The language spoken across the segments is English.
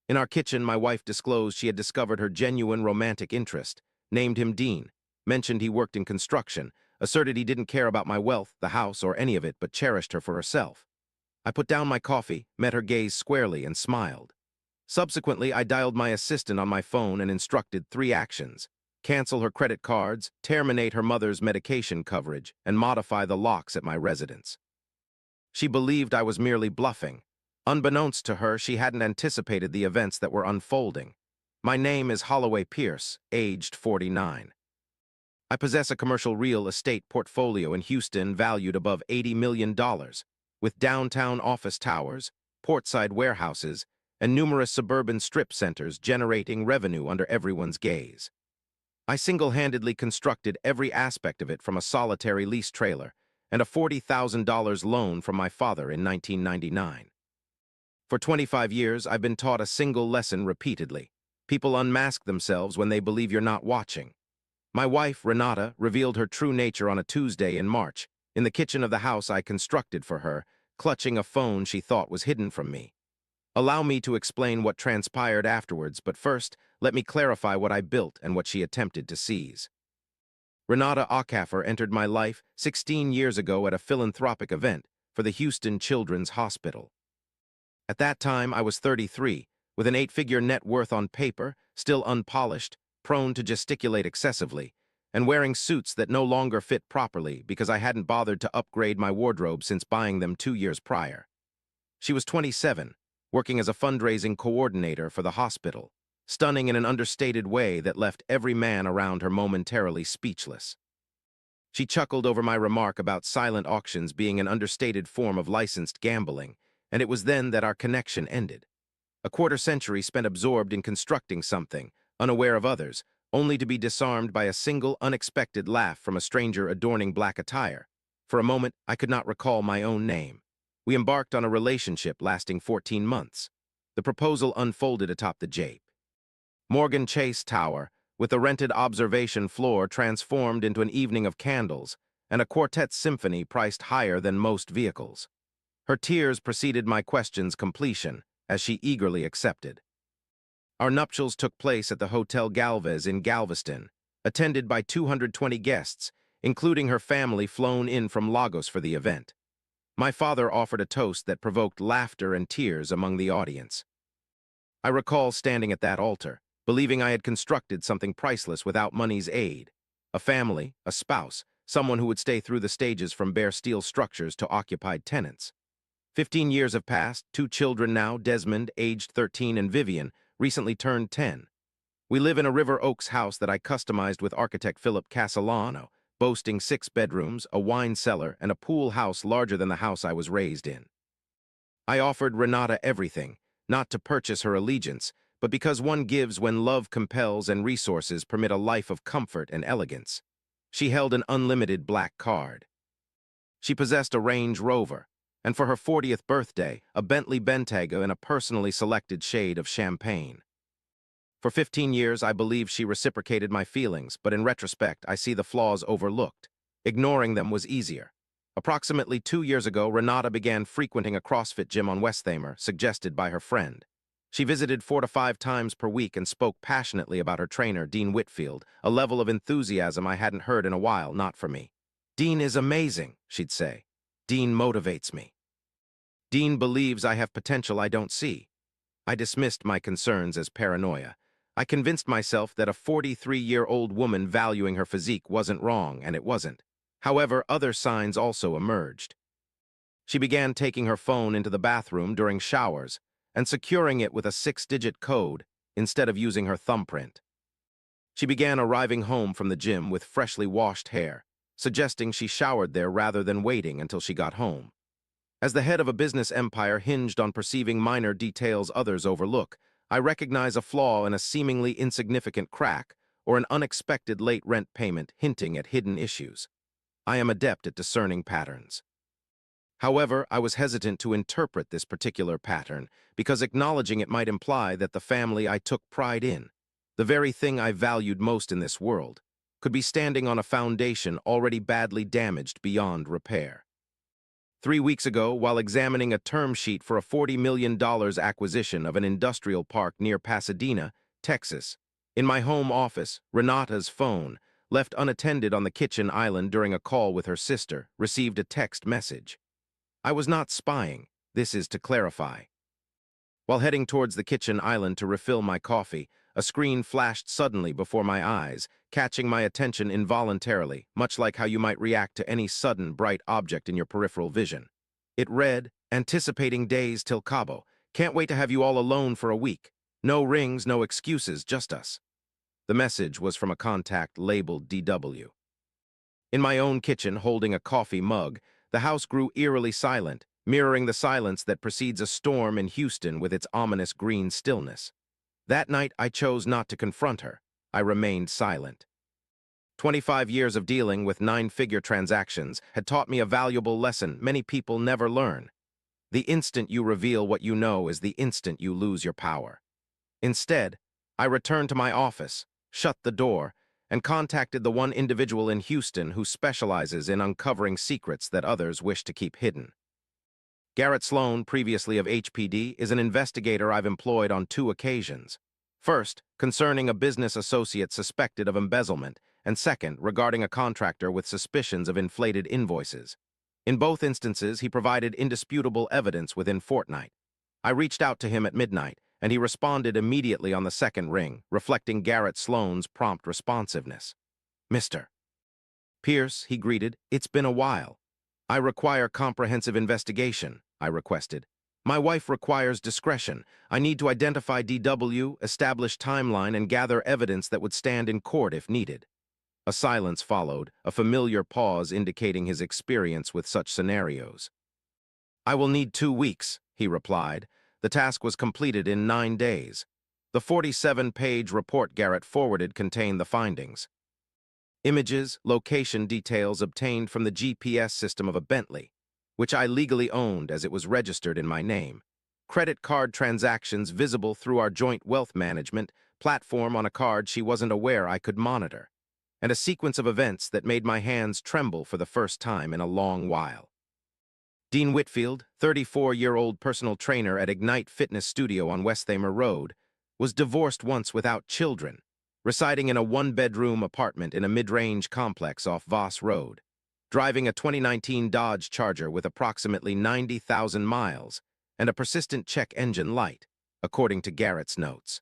In our kitchen, my wife disclosed she had discovered her genuine romantic interest, named him Dean, mentioned he worked in construction, asserted he didn't care about my wealth, the house, or any of it, but cherished her for herself. I put down my coffee, met her gaze squarely, and smiled. Subsequently, I dialed my assistant on my phone and instructed 3 actions: cancel her credit cards, terminate her mother's medication coverage, and modify the locks at my residence. She believed I was merely bluffing. Unbeknownst to her, she hadn't anticipated the events that were unfolding. My name is Holloway Pierce, aged 49. I possess a commercial real estate portfolio in Houston valued above $80 million, with downtown office towers, portside warehouses, and numerous suburban strip centers generating revenue under everyone's gaze. I single-handedly constructed every aspect of it, from a solitary lease trailer and a $40,000 loan from my father in 1999. For 25 years, I've been taught a single lesson repeatedly. People unmask themselves when they believe you're not watching. My wife, Renata, revealed her true nature on a Tuesday in March, in the kitchen of the house I constructed for her, clutching a phone she thought was hidden from me. Allow me to explain what transpired afterwards, but first, let me clarify what I built and what she attempted to seize. Renata Acaffer entered my life 16 years ago at a philanthropic event for the Houston Children's Hospital. At that time, I was 33, with an 8-figure net worth on paper, still unpolished, prone to gesticulate excessively, and wearing suits that no longer fit properly because I hadn't bothered to upgrade my wardrobe since buying them 2 years prior. She was 27, working as a fundraising coordinator for the hospital, stunning in an understated way that left every man around her momentarily speechless. She chuckled over my remark about silent auctions being an understated form of licensed gambling, and it was then that our connection ended. A quarter-century spent absorbed in constructing something, unaware of others, only to be disarmed by a single unexpected laugh from a stranger adorning black attire. For a moment, I could not recall my own name. We embarked on a relationship lasting 14 months. The proposal unfolded atop the Jape Morgan Chase Tower, with the rented observation floor transformed into an evening of candles and a quartet symphony priced higher than most vehicles. Her tears preceded my question's completion, as she eagerly accepted. Our nuptials took place at the Hotel Galvez in Galveston, attended by 220 guests, including her family flown in from Lagos for the event. My father offered a toast that provoked laughter and tears among the audience. I recall standing at that altar, believing I had constructed something priceless without money's aid. A family, a spouse, someone who would stay through the stages from bare steel structures to occupied tenants. 15 years have passed, 2 children now, Desmond, aged 13, and Vivian, recently turned 10. We live in a River Oaks house that I customized with architect Philip Castellano, boasting 6 bedrooms, a wine cellar, and a pool house larger than the house I was raised in. I offered Renata everything, not to purchase her allegiance, but because one gives when love compels and resources permit a life of comfort and elegance. She held an unlimited black card. She possessed a Range Rover, and for her 40th birthday, a Bentley Bentayga in a personally selected shade of champagne. For 15 years, I believed she reciprocated my feelings, but in retrospect, I see the flaws overlooked. Ignoring them was easier. Approximately 2 years ago, Renata began frequenting a CrossFit gym on Westthamer, suggested by her friend. She visited 4 to 5 times per week and spoke passionately about her trainer, Dean Whitfield, a level of enthusiasm I hadn't heard in a while, not for me. "Dean is amazing," she'd say. "Dean motivates me. Dean believes I have potential I don't see." I dismissed my concerns as paranoia. I convinced myself that a 43-year-old woman valuing her physique wasn't wrong, and it wasn't. However, other signs also emerged. She began taking her phone into the bathroom during showers and securing it with a 6-digit code instead of using her thumbprint. She began arriving home from the gym with freshly washed hair, suggesting she showered there rather than waiting until she got home. As the head of a business empire hinged on perceiving minor details others overlook, I recognize a flaw in a seemingly insignificant crack or an unexpected late rent payment hinting at hidden issues. I am adept at discerning patterns. However, I was hesitant to interpret this particular pattern because acknowledging it might imply that the family I took pride in, the very thing I valued most in this world, could be standing on a foundation already badly damaged beyond repair. 3 weeks ago, while examining a term sheet for a $40 million acquisition of an industrial park near Pasadena, Texas, in my home office, Renata's phone, left unattended on the kitchen island during a call with her sister, received a text message. I was not spying. This is to clarify. While heading towards the kitchen island to refill my coffee, a screen flashed suddenly before my eyes, catching my attention involuntarily, much like how you might react to any sudden, bright object in your peripheral vision. It read, "Anticipating days till Cabo. Can't wait to have you all alone for a week. No rings, no excuses, just us." The message was from a contact labeled DW. In my own kitchen, holding a coffee mug, the house grew eerily silent, mirroring the silence that precedes a storm in Houston with its ominous green stillness. That night, I chose not to confront her. I remained silent. 25 years of dealing with 9-figure transactions had taught me a valuable lesson many people never learn. The instant you reveal what you know is the instant you lose your power. Instead, I returned to my office, shut the door, and contacted the one individual in Houston who specializes in uncovering secrets that others wish to keep hidden. Garrett Sloan, previously of HPD, is an investigator I've employed on 2 occasions. First, concerning a business associate suspected of embezzlement, and second, regarding a contractor with suspicions of inflated invoices. In both instances, he provided indisputable evidence within fortnight. I reached out to him at midnight, and he responded immediately on the second ring, reflecting Garrett Sloan's prompt responsiveness. "Mr. Pierce," he greeted, "it's been a while. I require comprehensive investigation," I requested. "My wife requires discretion. I need to identify DW, establish timeline, and gather evidence that would stand in court if needed." A silence followed, a familiar pause indicating his experience with such scenarios. "I will need 2 weeks," he replied. The task was completed in 9 days. The 47-page report Garrett forwarded contained the findings. Images, location details obtained from the GPS system of a Bentley, which I legally owned as it was registered in my name. Credit card transactions visible through our joint wealth management platform on a card she wasn't aware I could monitor. And a sequence of events that made my hands tremble for the first time in a long while. Dean Whitfield, 34-year-old personal trainer at Ignite Fitness Studio on Westthamer Road, was divorced once without children, residing in a 1-bedroom apartment in a mid-range complex off Voss Road, driving a 2019 Dodge Charger with approximately 90,000 miles and a persistent check engine light, according to Garrett's notes.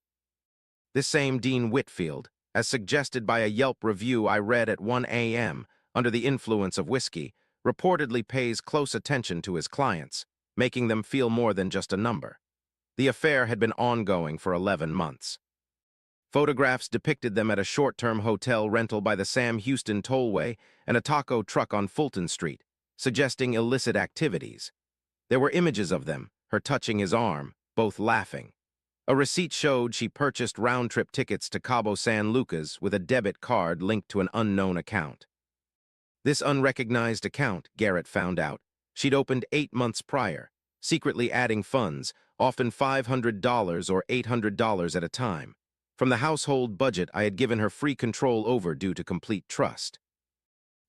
This same Dean Whitfield, as suggested by a Yelp review I read at 1 a.m. under the influence of whiskey, reportedly pays close attention to his clients, making them feel more than just a number. The affair had been ongoing for 11 months. Photographs depicted them at a short-term hotel rental by the Sam Houston Tollway and a taco truck on Fulton Street, suggesting illicit activities. There were images of them, her touching his arm, both laughing. A receipt showed she purchased round-trip tickets to Cabo San Lucas with a debit card linked to an unknown account. This unrecognized account, Garrett found out, she'd opened 8 months prior, secretly adding funds, often $500 or $800 at a time, from the household budget I had given her free control over due to complete trust.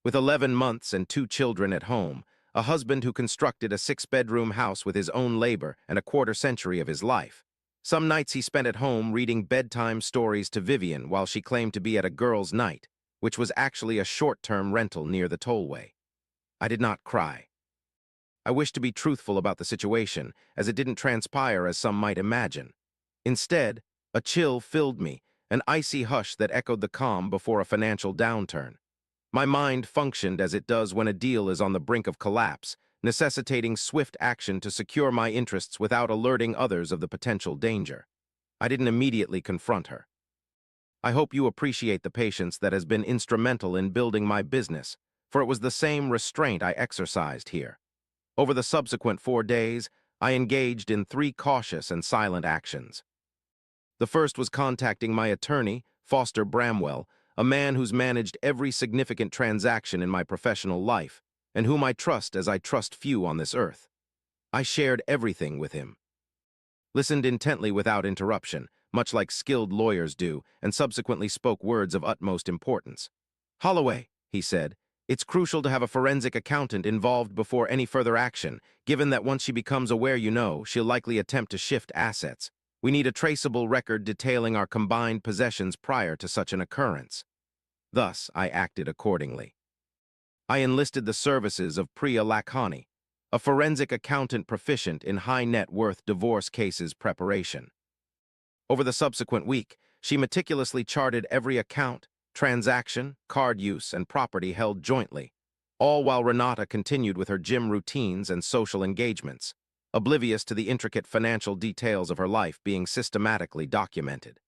With 11 months and 2 children at home, a husband who constructed a 6-bedroom house with his own labor and a quarter-century of his life, some nights he spent at home reading bedtime stories to Vivian while she claimed to be at a girls' night, which was actually a short-term rental near the tollway. I did not cry. I wished to be truthful about the situation, as it didn't transpire as some might imagine. Instead, a chill filled me, an icy hush that echoed the calm before a financial downturn. My mind functioned as it does when a deal is on the brink of collapse, necessitating swift action to secure my interests without alerting others of the potential danger. I didn't immediately confront her. "I hope you appreciate the patience that has been instrumental in building my business, for it was the same restraint I exercised here. Over the subsequent 4 days, I engaged in 3 cautious and silent actions. The first was contacting my attorney, Foster Bramwell, a man who's managed every significant transaction in my professional life, and whom I trust as I trust few on this earth. I shared everything with him. Listened intently without interruption, much like skilled lawyers do, and subsequently spoke words of utmost importance. "Holloway," he said, It's crucial to have a forensic accountant involved before any further action, given that once she becomes aware she'll likely attempt to shift assets. We need a traceable record detailing our combined possessions prior to such an occurrence. Thus, I acted accordingly. I enlisted the services of Priya Lakhani, a forensic accountant proficient in high-net-worth divorce cases preparation. Over the subsequent week, she meticulously charted every account, transaction, card use, and property held jointly, all while Renata continued with her gym routines and social engagements, oblivious to the intricate financial details of her life being systematically documented.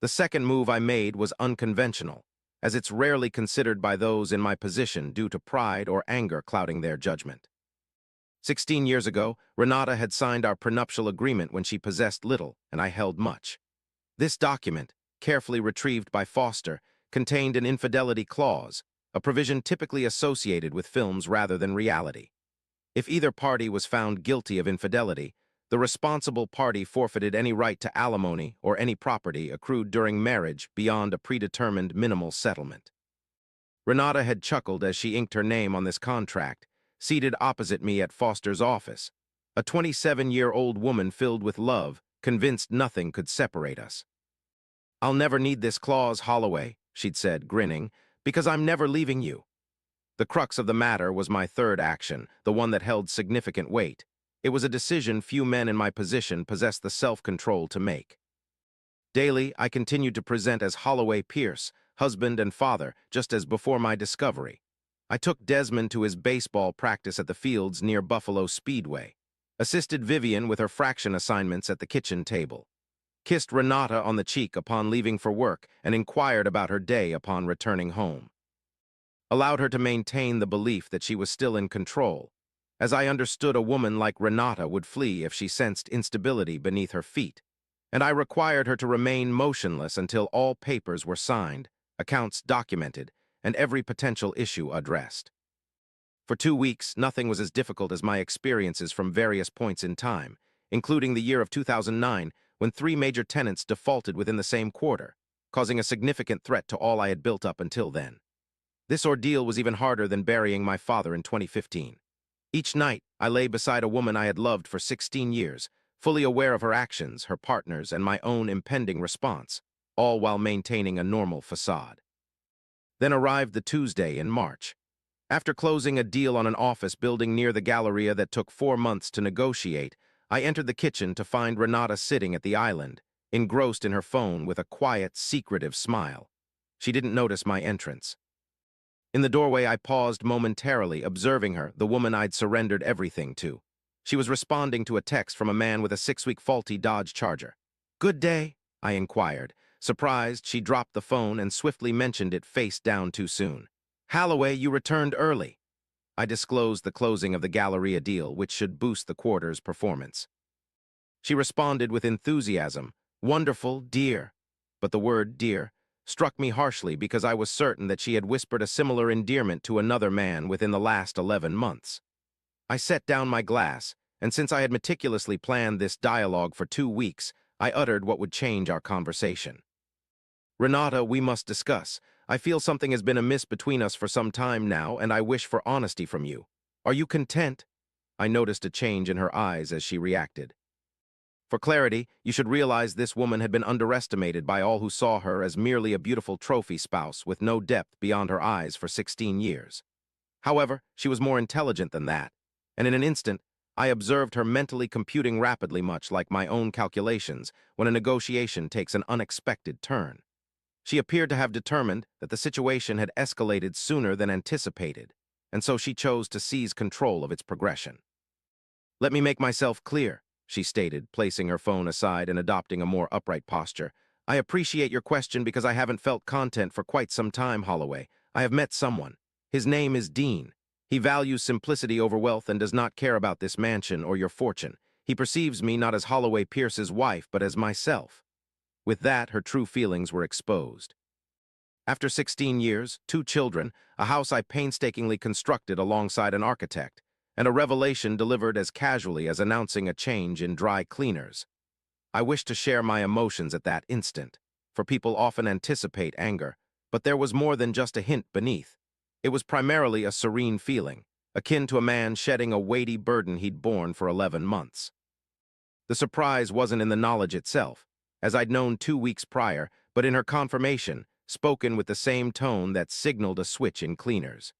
The second move I made was unconventional, as it's rarely considered by those in my position due to pride or anger clouding their judgment. 16 years ago, Renata had signed our prenuptial agreement when she possessed little and I held much. This document, carefully retrieved by Foster, contained an infidelity clause, a provision typically associated with films rather than reality. If either party was found guilty of infidelity, the responsible party forfeited any right to alimony or any property accrued during marriage beyond a predetermined minimal settlement. Renata had chuckled as she inked her name on this contract, seated opposite me at Foster's office, a 27-year-old woman filled with love, convinced nothing could separate us. "I'll never need this clause, Holloway," she'd said, grinning, "because I'm never leaving you." The crux of the matter was my third action, the one that held significant weight. It was a decision few men in my position possessed the self-control to make. Daily, I continued to present as Holloway Pierce, husband and father, just as before my discovery. I took Desmond to his baseball practice at the fields near Buffalo Speedway, assisted Vivian with her fraction assignments at the kitchen table, kissed Renata on the cheek upon leaving for work, and inquired about her day upon returning home. Allowed her to maintain the belief that she was still in control, as I understood a woman like Renata would flee if she sensed instability beneath her feet, and I required her to remain motionless until all papers were signed, accounts documented, and every potential issue addressed. For 2 weeks, nothing was as difficult as my experiences from various points in time, including the year of 2009, when 3 major tenants defaulted within the same quarter, causing a significant threat to all I had built up until then. This ordeal was even harder than burying my father in 2015. Each night, I lay beside a woman I had loved for 16 years, fully aware of her actions, her partners, and my own impending response, all while maintaining a normal facade. Then arrived the Tuesday in March. After closing a deal on an office building near the Galleria that took 4 months to negotiate, I entered the kitchen to find Renata sitting at the island, engrossed in her phone with a quiet, secretive smile. She didn't notice my entrance. In the doorway, I paused momentarily, observing her, the woman I'd surrendered everything to. She was responding to a text from a man with a 6-week faulty Dodge Charger. "Good day?" I inquired. Surprised, she dropped the phone and swiftly mentioned it face down too soon. "Holloway, you returned early." I disclosed the closing of the Galleria deal, which should boost the quarter's performance. She responded with enthusiasm. "Wonderful, dear." But the word dear struck me harshly because I was certain that she had whispered a similar endearment to another man within the last 11 months. I set down my glass, and since I had meticulously planned this dialogue for 2 weeks, I uttered what would change our conversation. "Renata, we must discuss. I feel something has been amiss between us for some time now, and I wish for honesty from you. Are you content?" I noticed a change in her eyes as she reacted. For clarity, you should realize this woman had been underestimated by all who saw her as merely a beautiful trophy spouse with no depth beyond her eyes for 16 years. However, she was more intelligent than that, and in an instant, I observed her mentally computing rapidly, much like my own calculations when a negotiation takes an unexpected turn. She appeared to have determined that the situation had escalated sooner than anticipated, and so she chose to seize control of its progression. "Let me make myself clear," she stated, placing her phone aside and adopting a more upright posture. "I appreciate your question because I haven't felt content for quite some time, Holloway. I have met someone. His name is Dean. He values simplicity over wealth and does not care about this mansion or your fortune. He perceives me not as Holloway Pierce's wife, but as myself." With that, her true feelings were exposed. After 16 years, 2 children, a house I painstakingly constructed alongside an architect, and a revelation delivered as casually as announcing a change in dry cleaners. I wished to share my emotions at that instant, for people often anticipate anger, but there was more than just a hint beneath. It was primarily a serene feeling, akin to a man shedding a weighty burden he'd borne for 11 months. The surprise wasn't in the knowledge itself, as I'd known 2 weeks prior, but in her confirmation, spoken with the same tone that signaled a switch in cleaners.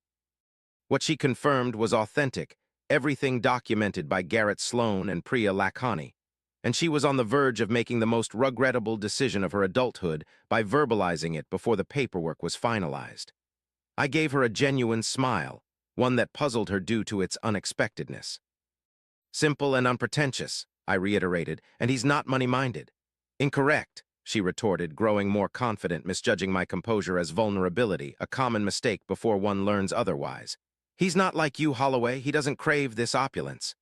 What she confirmed was authentic, everything documented by Garrett Sloan and Priya Lakhani, and she was on the verge of making the most regrettable decision of her adulthood by verbalizing it before the paperwork was finalized. I gave her a genuine smile, one that puzzled her due to its unexpectedness. Simple and unpretentious, I reiterated, and he's not money-minded. Incorrect, she retorted, growing more confident, misjudging my composure as vulnerability, a common mistake before one learns otherwise. He's not like you, Holloway. He doesn't crave this opulence.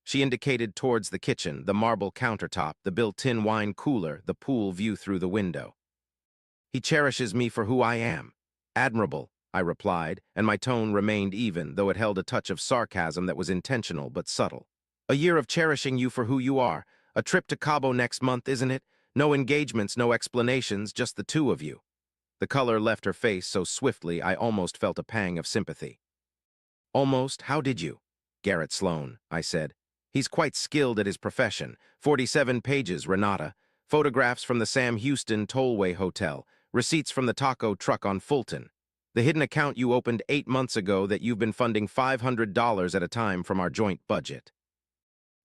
She indicated towards the kitchen, the marble countertop, the built-in wine cooler, the pool view through the window. He cherishes me for who I am. Admirable, I replied, and my tone remained even, though it held a touch of sarcasm that was intentional but subtle. A year of cherishing you for who you are. A trip to Cabo next month, isn't it? No engagements, no explanations, just the two of you. The color left her face so swiftly I almost felt a pang of sympathy. Almost? How did you? Garrett Sloan, I said. He's quite skilled at his profession. 47 pages, Renata. Photographs from the Sam Houston Tollway Hotel. Receipts from the taco truck on Fulton. The hidden account you opened 8 months ago that you've been funding $500 at a time from our joint budget.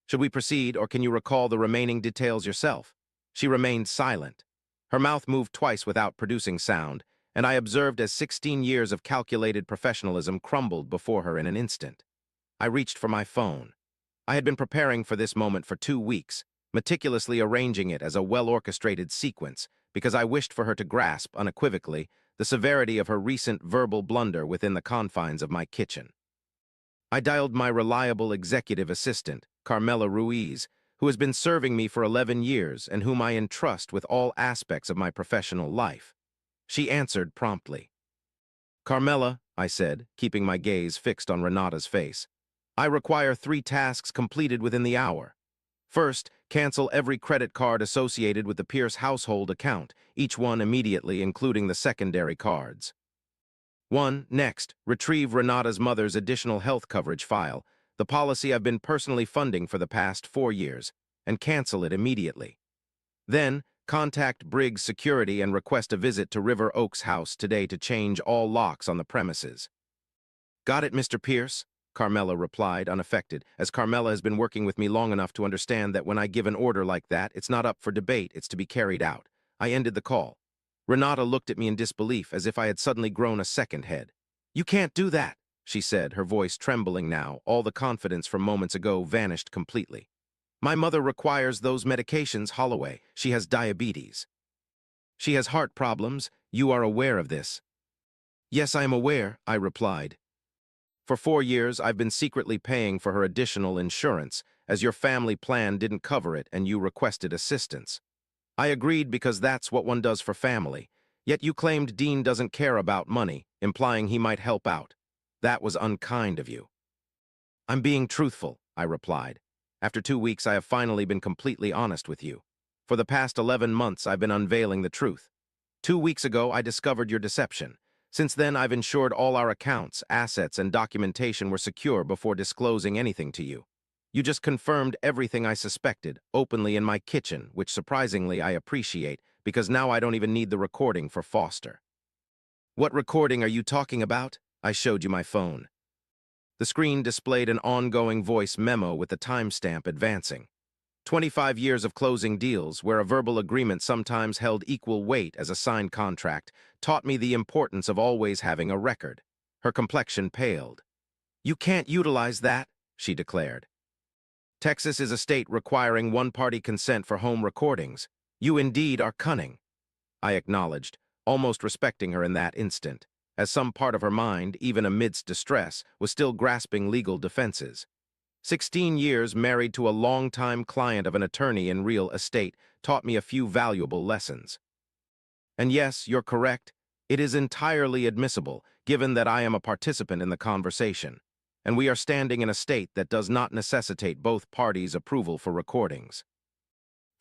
Should we proceed, or can you recall the remaining details yourself? She remained silent. Her mouth moved twice without producing sound, and I observed as 16 years of calculated professionalism crumbled before her in an instant. I reached for my phone. I had been preparing for this moment for 2 weeks, meticulously arranging it as a well-orchestrated sequence, because I wished for her to grasp, unequivocally, the severity of her recent verbal blunder within the confines of my kitchen. I dialed my reliable executive assistant, Carmela Ruiz, who has been serving me for 11 years and whom I entrust with all aspects of my professional life. She answered promptly. Carmela, I said, keeping my gaze fixed on Renata's face, I require 3 tasks completed within the hour. First, cancel every credit card associated with the Pierce household account, each one immediately, including the secondary cards. 1. Next, retrieve Renata's mother's additional health coverage file, the policy I've been personally funding for the past 4 years, and cancel it immediately. Then, contact Briggs Security and request a visit to River Oaks House today to change all locks on the premises. Got it, Mr. Pierce? Carmela replied, unaffected, as Carmela has been working with me long enough to understand that when I give an order like that, it's not up for debate, it's to be carried out. I ended the call. Renata looked at me in disbelief, as if I had suddenly grown a second head. You can't do that, she said, her voice trembling now. All the confidence from moments ago vanished completely. My mother requires those medications, Holloway. She has diabetes. She has heart problems. You are aware of this. Yes, I am aware, I replied. For 4 years, I've been secretly paying for her additional insurance, as your family plan didn't cover it and you requested assistance. I agreed because that's what one does for family, yet you claimed Dean doesn't care about money, implying he might help out. That was unkind of you. I'm being truthful, I replied. After 2 weeks, I have finally been completely honest with you. For the past 11 months, I've been unveiling the truth. 2 weeks ago, I discovered your deception. Since then, I've ensured all our accounts, assets, and documentation were secure before disclosing anything to you. You just confirmed everything I suspected, openly in my kitchen, which surprisingly I appreciate, because now I don't even need the recording for Foster. What recording are you talking about? I showed you my phone. The screen displayed an ongoing voice memo with the timestamp advancing. 25 years of closing deals, where a verbal agreement sometimes held equal weight as a signed contract, taught me the importance of always having a record. Her complexion paled. You can't utilize that, she declared. Texas is a state requiring one-party consent for home recordings. You indeed are cunning. I acknowledged, almost respecting her in that instant, as some part of her mind, even amidst distress, was still grasping legal defenses. 16 years married to a long-time client of an attorney in real estate taught me a few valuable lessons. And yes, you're correct. It is entirely admissible, given that I am a participant in the conversation, and we are standing in a state that does not necessitate both parties' approval for recordings.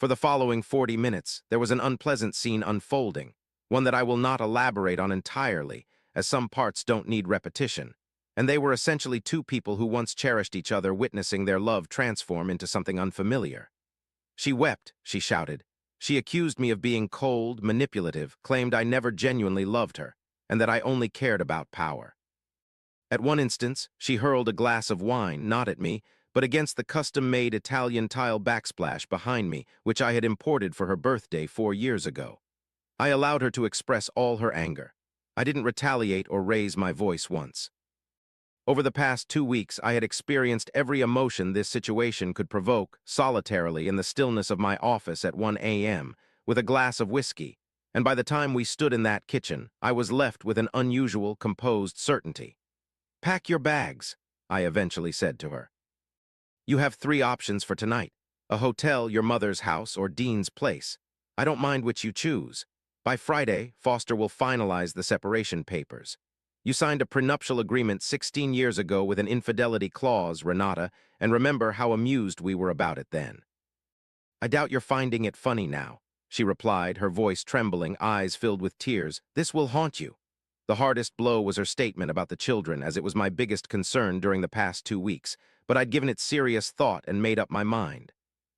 For the following 40 minutes, there was an unpleasant scene unfolding, one that I will not elaborate on entirely, as some parts don't need repetition, and they were essentially two people who once cherished each other, witnessing their love transform into something unfamiliar. She wept, she shouted. She accused me of being cold, manipulative, claimed I never genuinely loved her, and that I only cared about power. At one instance, she hurled a glass of wine, not at me, but against the custom-made Italian tile backsplash behind me, which I had imported for her birthday 4 years ago. I allowed her to express all her anger. I didn't retaliate or raise my voice once. Over the past 2 weeks, I had experienced every emotion this situation could provoke, solitarily in the stillness of my office at 1 a.m., with a glass of whiskey, and by the time we stood in that kitchen, I was left with an unusual, composed certainty. "Pack your bags," I eventually said to her. "You have 3 options for tonight: a hotel, your mother's house, or Dean's place. I don't mind which you choose. By Friday, Foster will finalize the separation papers. You signed a prenuptial agreement 16 years ago with an infidelity clause, Renata, and remember how amused we were about it then." "I doubt you're finding it funny now," she replied, her voice trembling, eyes filled with tears. "This will haunt you." The hardest blow was her statement about the children, as it was my biggest concern during the past 2 weeks, but I'd given it serious thought and made up my mind.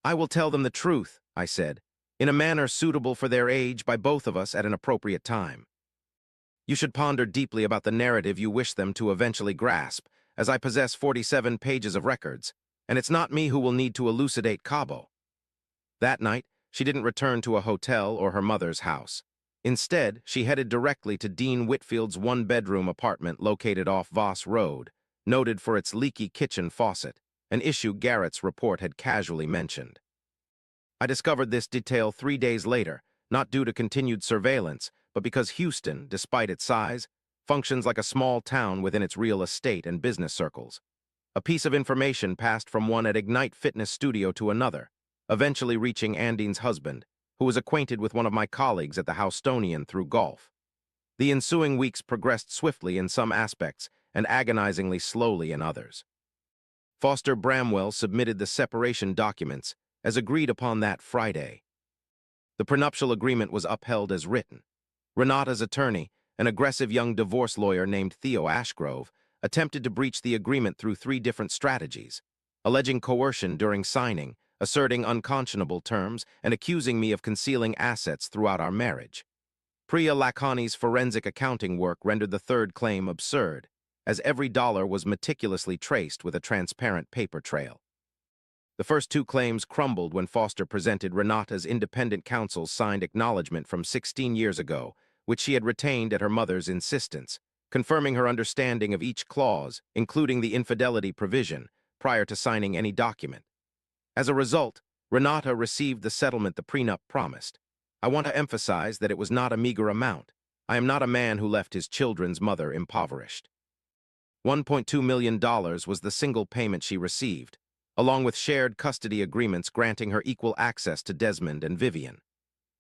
"I will tell them the truth," I said, "in a manner suitable for their age by both of us at an appropriate time. You should ponder deeply about the narrative you wish them to eventually grasp, as I possess 47 pages of records, and it's not me who will need to elucidate Cabo." That night, she didn't return to a hotel or her mother's house. Instead, she headed directly to Dean Whitfield's one-bedroom apartment located off Voss Road, noted for its leaky kitchen faucet, an issue Garrett's report had casually mentioned. I discovered this detail 3 days later, not due to continued surveillance, but because Houston, despite its size, functions like a small town within its real estate and business circles. A piece of information passed from one at Ignite Fitness Studio to another, eventually reaching Andine's husband, who was acquainted with one of my colleagues at the Houstonian through golf. The ensuing weeks progressed swiftly in some aspects and agonizingly slowly in others. Foster Bramwell submitted the separation documents, as agreed upon that Friday. The prenuptial agreement was upheld as written. Renata's attorney, an aggressive young divorce lawyer named Theo Ashgrove, attempted to breach the agreement through 3 different strategies: alleging coercion during signing, asserting unconscionable terms, and accusing me of concealing assets throughout our marriage. Priya Lakhani's forensic accounting work rendered the third claim absurd, as every dollar was meticulously traced with a transparent paper trail. The first 2 claims crumbled when Foster presented Renata's independent counsel's signed acknowledgement from 16 years ago, which she had retained at her mother's insistence, confirming her understanding of each clause, including the infidelity provision, prior to signing any document. As a result, Renata received the settlement the prenup promised. I want to emphasize that it was not a meager amount. I am not a man who left his children's mother impoverished. $1.2 million was the single payment she received, along with shared custody agreements granting her equal access to Desmond and Vivian.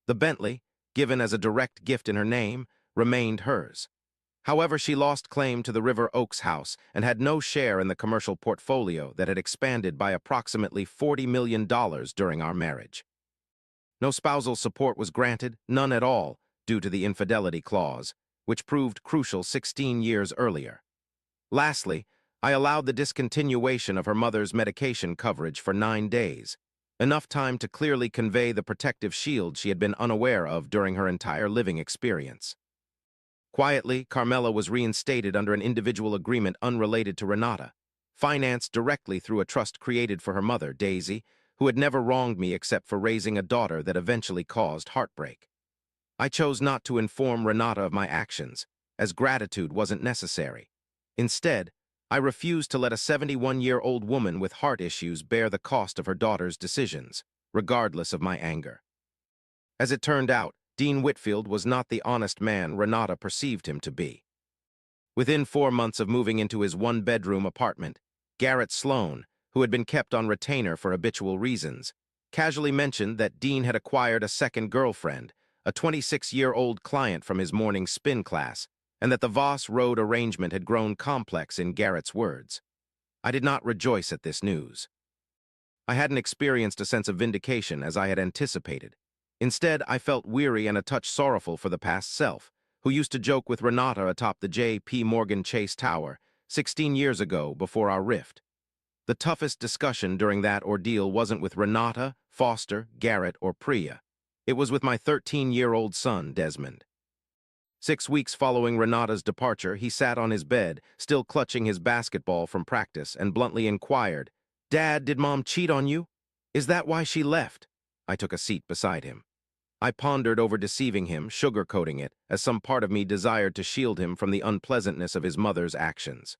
The Bentley, given as a direct gift in her name, remained hers. However, she lost claim to the River Oaks house and had no share in the commercial portfolio that had expanded by approximately $40 million during our marriage. No spousal support was granted, none at all, due to the infidelity clause, which proved crucial 16 years earlier. Lastly, I allowed the discontinuation of her mother's medication coverage for 9 days, enough time to clearly convey the protective shield she had been unaware of during her entire living experience. Quietly, Carmela was reinstated under an individual agreement unrelated to Renata, financed directly through a trust created for her mother, Daisy, who had never wronged me except for raising a daughter that eventually caused heartbreak. I chose not to inform Renata of my actions, as gratitude wasn't necessary. Instead, I refused to let a 71-year-old woman with heart issues bear the cost of her daughter's decisions, regardless of my anger. As it turned out, Dean Whitfield was not the honest man Renata perceived him to be. Within 4 months of moving into his one-bedroom apartment, Garrett Sloan, who had been kept on retainer for habitual reasons, casually mentioned that Dean had acquired a second girlfriend, a 26-year-old client from his morning spin class, and that the Voss Road arrangement had grown complex in Garrett's words. I did not rejoice at this news. I hadn't experienced a sense of vindication as I had anticipated. Instead, I felt weary and a touch sorrowful for the past self, who used to joke with Renata atop the J.P. Morgan Chase Tower 16 years ago before our rift. The toughest discussion during that ordeal wasn't with Renata, Foster, Garrett, or Priya. It was with my 13-year-old son, Desmond. 6 weeks following Renata's departure, he sat on his bed, still clutching his basketball from practice, and bluntly inquired, "Dad, did Mom cheat on you? Is that why she left?" I took a seat beside him. I pondered over deceiving him, sugarcoating it, as some part of me desired to shield him from the unpleasantness of his mother's actions.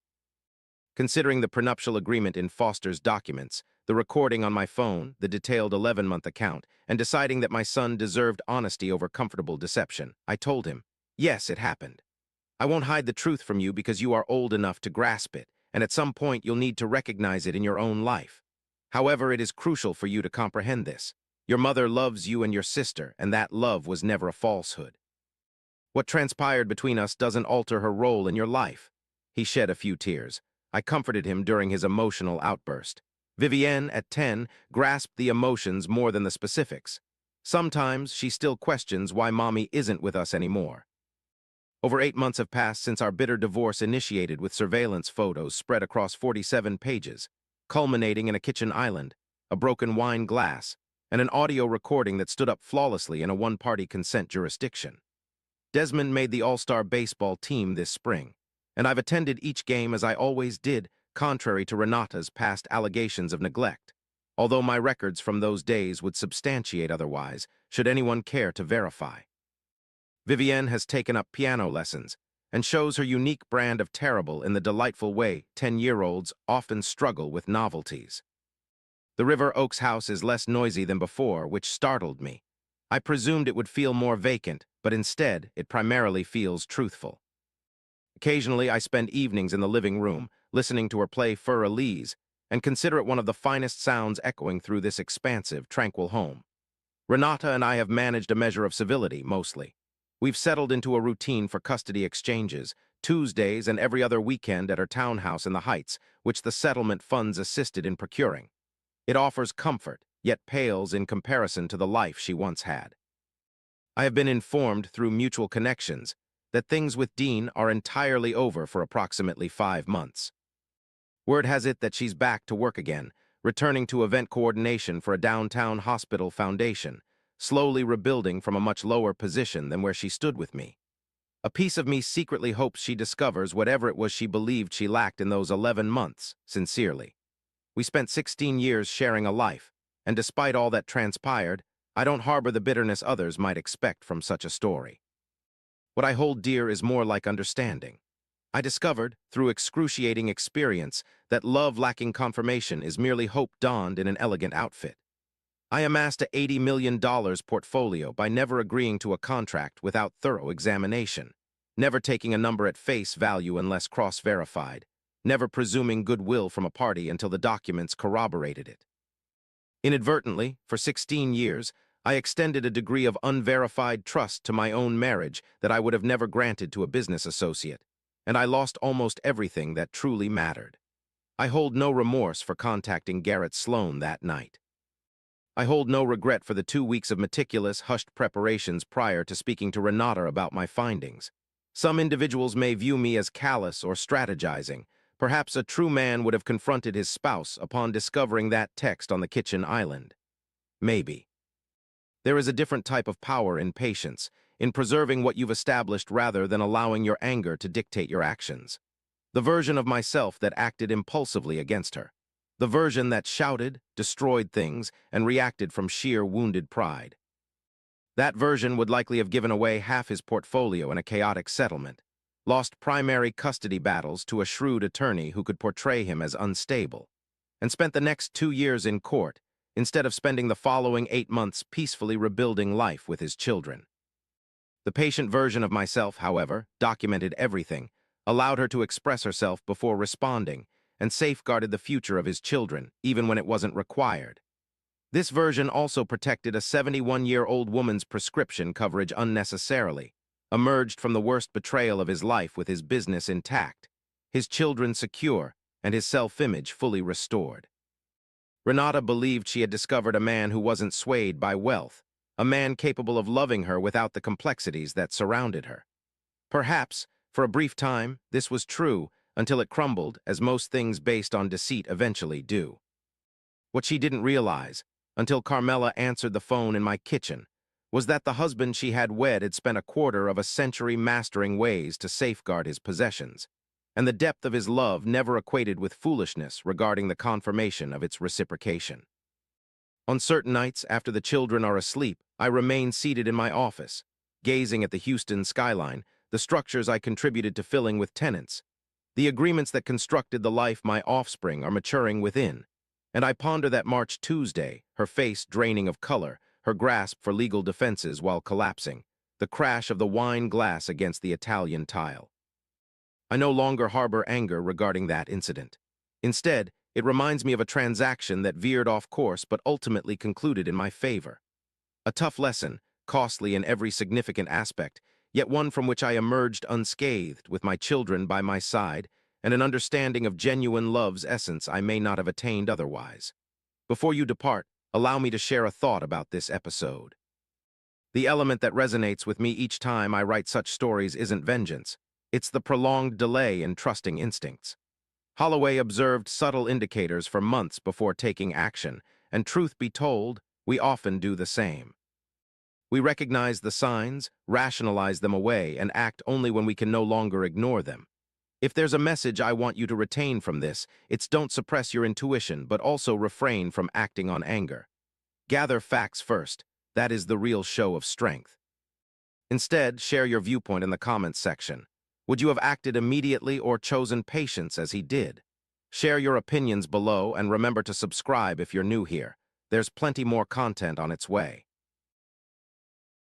Considering the prenuptial agreement in Foster's documents, the recording on my phone, the detailed 11-month account, and deciding that my son deserved honesty over comfortable deception, I told him, "Yes, it happened. I won't hide the truth from you because you are old enough to grasp it, and at some point you'll need to recognize it in your own life. However, it is crucial for you to comprehend this. Your mother loves you and your sister, and that love was never a falsehood. What transpired between us doesn't alter her role in your life." He shed a few tears. I comforted him during his emotional outburst. Vivienne, at 10, grasped the emotions more than the specifics. Sometimes she still questions why Mommy isn't with us anymore. Over 8 months have passed since our bitter divorce initiated with surveillance photos spread across 47 pages, culminating in a kitchen island, a broken wine glass, and an audio recording that stood up flawlessly in a one-party consent jurisdiction. Desmond made the All-Star baseball team this spring, and I've attended each game as I always did, contrary to Renata's past allegations of neglect, although my records from those days would substantiate otherwise, should anyone care to verify. Vivienne has taken up piano lessons and shows her unique brand of terrible in the delightful way 10-year-olds often struggle with novelties. The River Oaks house is less noisy than before, which startled me. I presumed it would feel more vacant, but instead, it primarily feels truthful. Occasionally, I spend evenings in the living room, listening to her play Fur Elise, and consider it one of the finest sounds echoing through this expansive, tranquil home. Renata and I have managed a measure of civility, mostly. We've settled into a routine for custody exchanges, Tuesdays and every other weekend at her townhouse in the Heights, which the settlement funds assisted in procuring. It offers comfort, yet pales in comparison to the life she once had. I have been informed through mutual connections that things with Dean are entirely over for approximately 5 months. Word has it that she's back to work again, returning to event coordination for a downtown hospital foundation, slowly rebuilding from a much lower position than where she stood with me. A piece of me secretly hopes she discovers whatever it was she believed she lacked in those 11 months, sincerely. We spent 16 years sharing a life, and despite all that transpired, I don't harbor the bitterness others might expect from such a story. What I hold dear is more like understanding. I discovered, through excruciating experience, that love lacking confirmation is merely hope donned in an elegant outfit. I amassed a $80 million portfolio by never agreeing to a contract without thorough examination, never taking a number at face value unless cross-verified, never presuming goodwill from a party until the documents corroborated it. Inadvertently, for 16 years, I extended a degree of unverified trust to my own marriage that I would have never granted to a business associate, and I lost almost everything that truly mattered. I hold no remorse for contacting Garrett Sloan that night. I hold no regret for the 2 weeks of meticulous, hushed preparations prior to speaking to Renata about my findings. Some individuals may view me as callous or strategizing. Perhaps a true man would have confronted his spouse upon discovering that text on the kitchen island. Maybe. There is a different type of power in patience, in preserving what you've established rather than allowing your anger to dictate your actions. The version of myself that acted impulsively against her. The version that shouted, destroyed things, and reacted from sheer wounded pride. That version would likely have given away half his portfolio in a chaotic settlement, lost primary custody battles to a shrewd attorney who could portray him as unstable, and spent the next 2 years in court, instead of spending the following 8 months peacefully rebuilding life with his children. The patient version of myself, however, documented everything, allowed her to express herself before responding, and safeguarded the future of his children, even when it wasn't required. This version also protected a 71-year-old woman's prescription coverage unnecessarily, emerged from the worst betrayal of his life with his business intact, his children secure, and his self-image fully restored. Renata believed she had discovered a man who wasn't swayed by wealth, a man capable of loving her without the complexities that surrounded her. Perhaps, for a brief time, this was true, until it crumbled, as most things based on deceit eventually do. What she didn't realize, until Carmela answered the phone in my kitchen, was that the husband she had wed had spent a quarter of a century mastering ways to safeguard his possessions, and the depth of his love never equated with foolishness regarding the confirmation of its reciprocation. On certain nights, after the children are asleep, I remain seated in my office, gazing at the Houston skyline, the structures I contributed to filling with tenants, the agreements that constructed the life my offspring are maturing within, and I ponder that March Tuesday, her face draining of color, her grasp for legal defenses while collapsing, the crash of the wine glass against the Italian tile. I no longer harbor anger regarding that incident. Instead, it reminds me of a transaction that veered off course but ultimately concluded in my favor. A tough lesson, costly in every significant aspect, yet one from which I emerged unscathed with my children by my side and an understanding of genuine love's essence I may not have attained otherwise. Before you depart, allow me to share a thought about this episode. The element that resonates with me each time I write such stories isn't vengeance. It's the prolonged delay in trusting instincts. Holloway observed subtle indicators for months before taking action, and truth be told, we often do the same. We recognize the signs, rationalize them away, and act only when we can no longer ignore them. If there's a message I want you to retain from this, it's don't suppress your intuition, but also refrain from acting on anger. Gather facts first. That is the real show of strength. Instead, share your viewpoint in the comments section. Would you have acted immediately or chosen patience as he did? Share your opinions below and remember to subscribe if you're new here. There's plenty more content on its way.